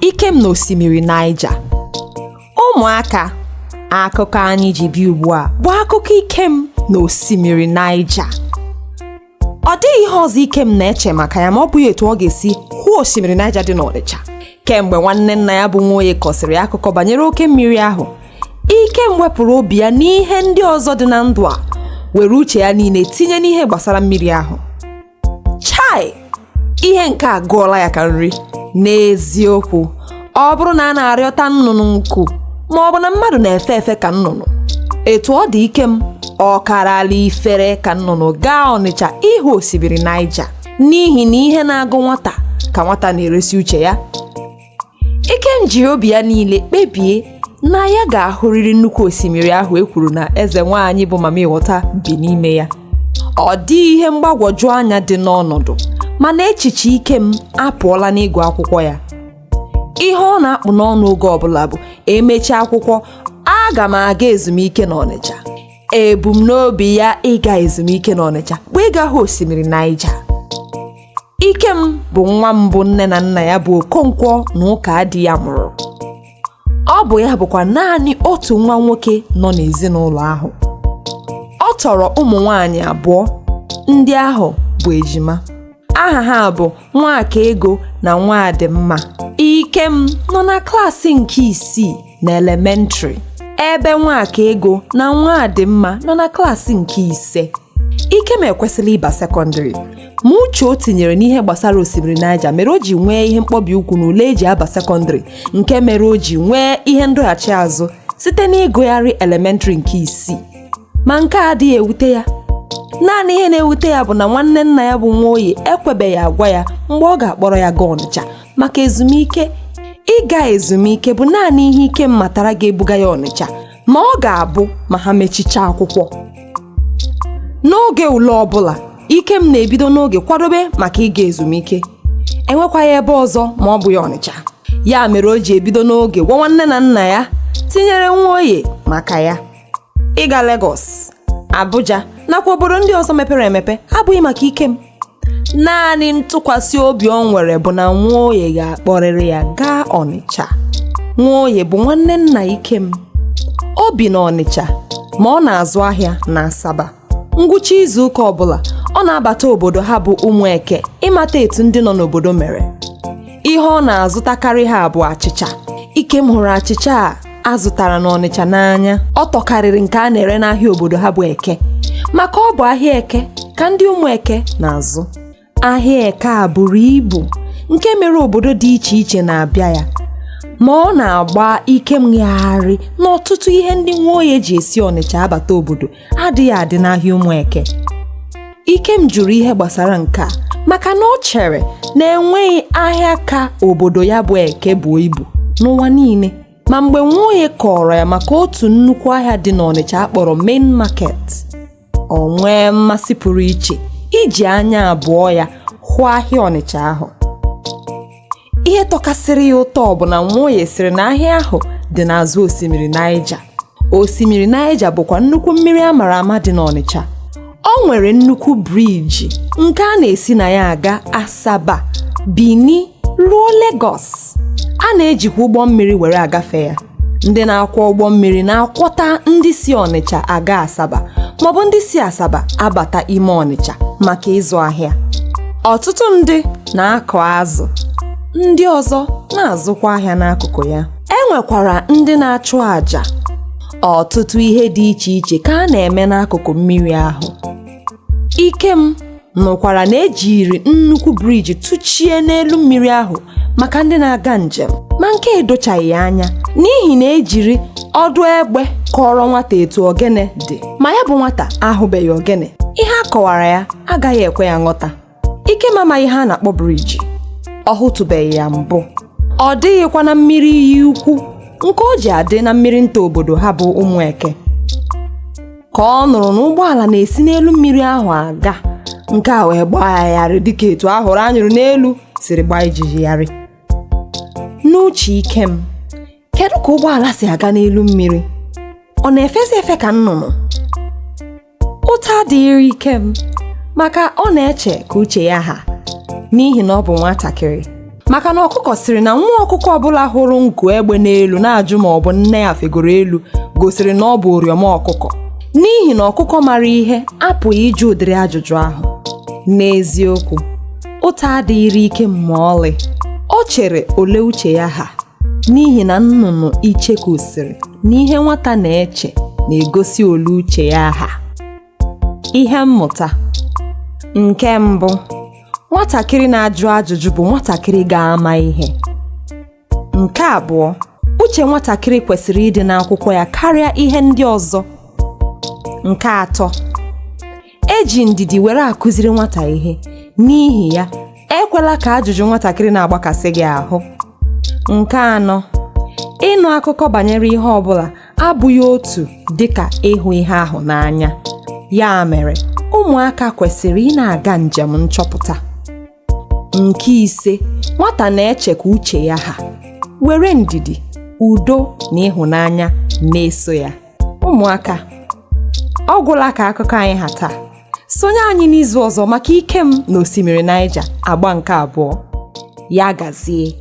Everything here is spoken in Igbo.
Ikem na Osimmiri Naịja. Ụmụaka, akụkọ anyị ji bịa ugbu a bụ akụkọ Ikem na Osimmiri Naịja. Ọ dịghị ihe ọzọ Ikem na-eche maka ya ma ọ bụghị etu ọ ga-esi hụ Osimmiri Naịja dị n'Onitsha. Kemgbe nwanne nna ya bụ Nwoye kọsịrị akụkọ banyere oke mmiri ahụ, Ikem wepụrụ obi ya n'ihe ndị ọzọ dị na ndụ a, were uche ya niile tinye n'ihe gbasara mmiri ahụ. Chai! Ihe nke a gụọla ya ka nri. N'eziokwu, ọ bụrụ na a na-arịọta nnụnụ nku ma ọ bụ na mmadụ na-efe efe ka nnụnụ, etu ọ dị Ikem ọ karala ifere ka nnụnụ gaa Onitsha ịhụ Osimmiri Naịja, n'ihi na ihe na-agụ nwata ka nwata na-eresi uche ya. Ikem ji obi ya niile kpebie na ya ga-ahụrịrị nnukwu osimiri ahụ e kwuru na eze nwaanyị bụ Mama Ịghọta bi n'ime ya. Ọ dị ihe mgbagwoju anya dị n'ọnọdụ, mana echiche Ikem apụọla n'ịgụ akwụkwọ ya. Ihe ọ na-akpụ n'ọnụ oge ọbụla bụ emechi akwụkwọ, aga m aga ezumike n'Onitsha. Ebumnobi ya ịga ezumike n'Onitsha bụ ịga hụ Osimmiri Naịja. Ikem bụ nwa mbụ nne na nna ya bụ Okonkwo na ụka di ya mụrụ. Ọ bụ ya bụkwa naanị otu nwa nwoke nọ n'ezinụlọ ahụ. Ọ tọrọ ụmụ nwaanyị abụọ, ndị ahụ bụ ejima. Aha ha bụ Nwatakịrị na Nwadimma. Ikem nọ na klaasị nke 6 na elementrị, ebe Nwatakịrị na Nwadimma nọ na klaasị nke 5. Ikem ekwesịrị ịba sekọndịrị, ma uche o tinyere n'ihe gbasara Osimmiri Naịja mere o ji nwee ihe mkpọbi ụkwụ n'ule eji aba sekọndịrị, nke mere o ji nwee ihe ndọghachi azụ site n'ịgụgharị elementrị nke 6. Ma nke a adịghị ewute ya. Naanị ihe na-ewute ya bụ na nwanne nna ya bụ Nwoye ekwebeghị agwa ya mgbe ọ ga-akpọrọ ya gaa Onitsha maka ezumike. Ịga ezumike bụ naanị ihe Ikem matara ga-ebuga ya Onitsha, ma ọ ga-abụ ma ha mechichaa akwụkwọ. N'oge ule ọbụla, Ikem na-ebido n'oge kwadobe maka ịga ezumike. Enwekwaghị ebe ọzọ ma ọ bụ ya Onitsha. Ya mere o ji ebido n'oge gwa nwanne na nna ya, tinyere Nwoye maka ya. Ịga Lagos, Abuja nakwa obodo ndị ọzọ mepere emepe abụghị maka Ikem. Naanị ntụkwasị obi ọ nwere bụ na Nwoye ga-akpọrịrị ya gaa Onitsha. Nwoye bụ nwanne nna Ikem. O bi n'Onitsha ma ọ na-azụ ahịa na Asaba. Ngwụcha izu ụka ọbụla, ọ na-abata obodo ha bụ Ụmụeke ịmata etu ndị nọ n'obodo mere. Ihe ọ na-azụtakarị ha bụ achịcha. Ikem hụrụ achịcha a zụtara n'Onitsha n'anya. Ọ tọkarịrị nke a na-ere n'ahịa obodo ha bụ Eke, maka ọ bụ ahịa Eke ka ndị Ụmụeke na-azụ. Ahịa Eke a buru ibu, nke mere obodo dị iche iche na-abịa ya. Ma ọ na-agba Ikem ngagharị n'ọtụtụ ihe ndị Nwoye ji esi Onitsha abata obodo adịghị adị n'ahịa Ụmụeke. Ikem jụrụ ihe gbasara nke a maka na ọ chere na enweghị ahịa ka obodo ya bụ Eke bụ ibu n'ụwa niile. Ma mgbe Nwoye kọrọ ya maka otu nnukwu ahịa dị n'Onitsha akpọrọ Main Market, ọ nwee mmasị pụrụ iche iji anya abụọ ya hụ ahịa Onitsha ahụ. Ihe tọkasịrị ya ụtọ bụ na Nwoye sịrị na ahịa ahụ dị n'azụ Osimmiri Naịja. Osimmiri Naịja bụkwa nnukwu mmiri a mara ama dị n'Onitsha. Ọ nwere nnukwu briji nke a na-esi na ya aga Asaba, Bini ruo Lagos. A na-ejikwa ụgbọ mmiri were agafe ya. Ndị na-akwọ ụgbọ mmiri na-akwọta ndị si Onitsha aga Asaba, maọbụ ndị si Asaba abata ime Onitsha maka ịzụ ahịa. Ọtụtụ ndị na-akọ azụ, ndị ọzọ na-azụkwa ahịa n'akụkụ ya. Enwekwara ndị na-achụ àjà. Ọtụtụ ihe dị iche iche ka a na-eme n'akụkụ mmiri ahụ. Ikem nụkwara na ejiri nnukwu briji tụchie n'elu mmiri ahụ maka ndị na-aga njem, ma nke edochaghị ya anya n'ihi na ejiri ọdụ egbe kọrọ nwata etu ogene dị, ma ya bụ nwata ahụbeghị ogene. Ihe a kọwara ya agaghị ekwe ya nghọta. Ikem amaghị ihe a na-akpọ briji. Ọ hụtụbeghị ya mbụ. Ọ dịghịkwa na mmiri iyi ukwu nke o ji adị na mmiri nta obodo ha bụ Ụmụeke. Ka ọ nụrụ na ụgbọala na-esi n'elu mmiri ahụ aga, nke a wee gbaa ya yarị dịka etu ahụrụ anyụrụ n'elu siri gbaa ijiji yarị. N'uche Ikem, kedu ka ụgbọala si aga n'elu mmiri? Ọ na-efezi efe ka nnụnụ? Ụta adịghị Ikem, maka ọ na-eche ka uche ya ha n'ihi na ọ bụ nwatakịrị. maka na ọkụkọ sịrị na nwa ọkụkọ ọbụla hụrụ nku egbe n'elu na-ajụ ma ọ bụ nne ya fegoro elu gosiri na ọ bụ oriọma ọkụkọ, n'ihi na ọkụkọ mara ihe apụghị ịjụ ụdịrị ajụjụ ahụ. N'eziokwu, ụta adịghịrị Ikem ma ọlị. O chere ole uche ya ha, n'ihi na nnụnụ ichekusiri na ihe nwata na-eche na-egosi ole uche ya ha. Ihe mmụta nke mbụ: nwatakịrị na-ajụ ajụjụ bụ nwatakịrị ga-ama ihe. Nke abụọ: uche nwatakịrị kwesịrị ịdị n'akwụkwọ ya karịa ihe ndị ọzọ. Nke atọ: eji ndidi were akụziri nwata ihe, n'ihi ya ekwela ka ajụjụ nwatakịrị na-agbakasị gị ahụ. Nke anọ: ịnụ akụkọ banyere ihe ọbụla abụghị otu dịka ịhụ ihe ahụ n'anya. Ya mere, ụmụaka kwesịrị ị na-aga njem nchọpụta. Nke ise: nwata na-eche ka uche ya ha. Were ndidi, udo na ịhụnanya na-eso ya. Ụmụaka, ọ gwụla ka akụkọ anyị ha taa. Sonye anyị n'izu ọzọ maka Ikem na Osimmiri Naịja agba nke abụọ. Ya gazie.